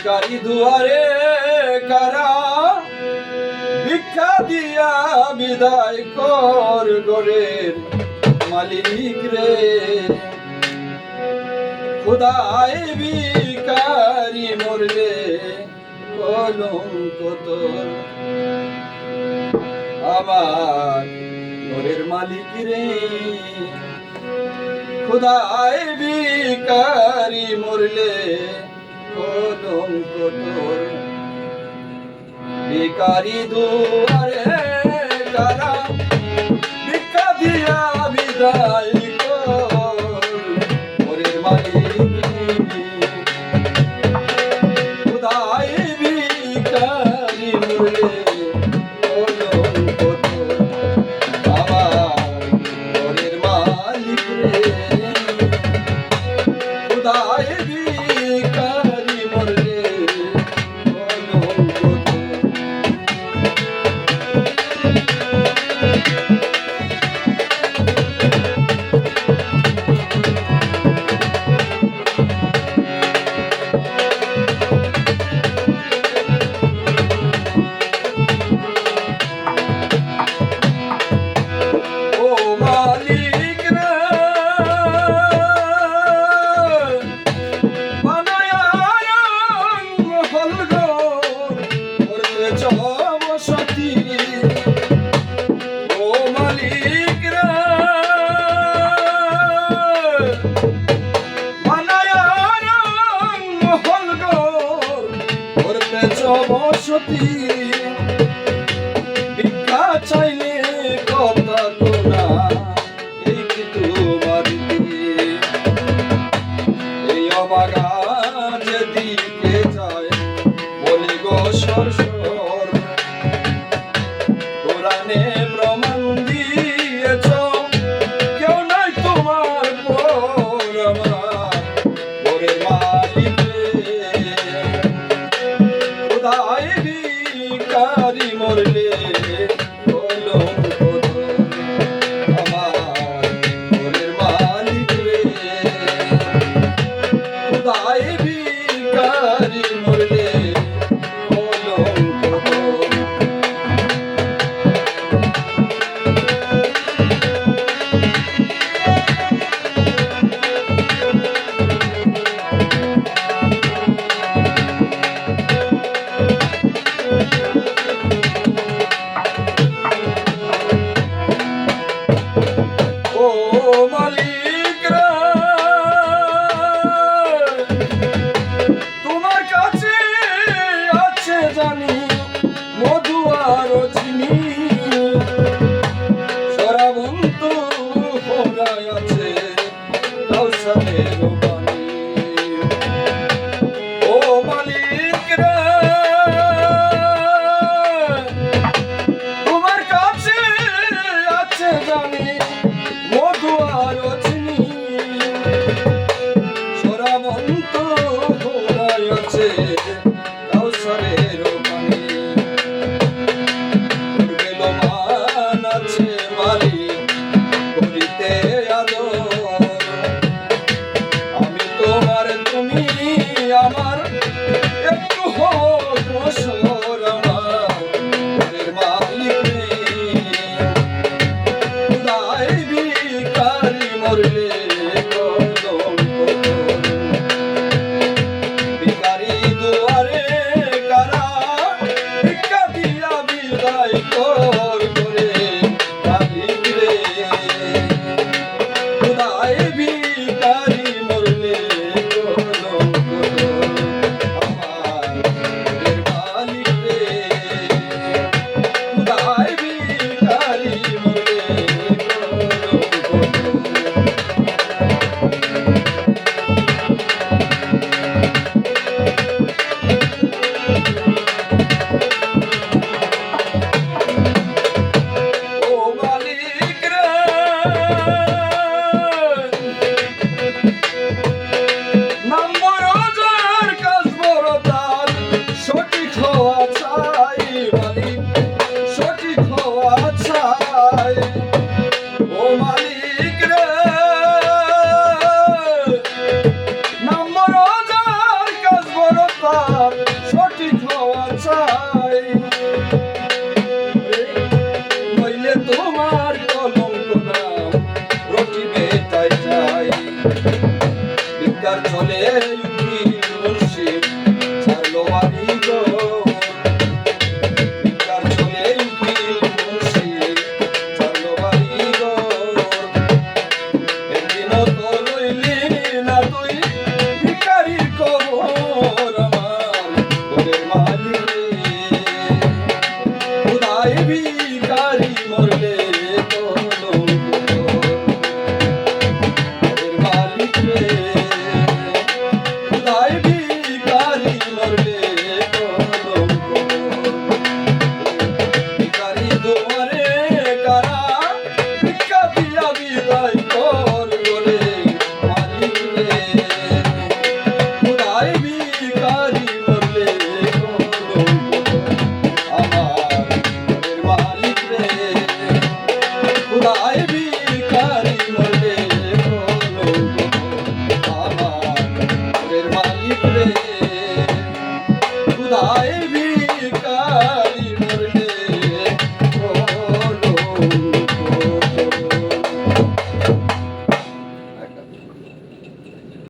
ভিখারি দুয়ারে কারা ভিক্ষা দিয়া বিদায় কর গোরের মালিক রে। খুদাই ভিখারি মরলে কলঙ্ক তোর আমার ঘরের মালিক রে। খুদাই ভিখারি মরলে কলঙ্ক তোর। ভিখারি দুয়ারে কারা ভিক্ষা দিয়া বিদায় কর ঘরের মালিক রে। খুদাই ভিখারি মরলে কলঙ্ক তোর আমার ঘরের মালিক রে। খুদাই ভিখারি মরলে কলঙ্ক তোর। ও মালিক রে বানায়া হলগর করতেছ বসতি। ও মালিক রে বানায়া হলগর করতেছ বসতি। ভিক্ষা চাইলে কথা কোনা এই কি তোমার দিয়ে। এই অবাগা যেদিকে যায় বলি গো সর সর। কোরআনে প্রমাণ দিয়েছ কেউ নাই তোমার পর আমার ঘরের মালিক রে। খুদাই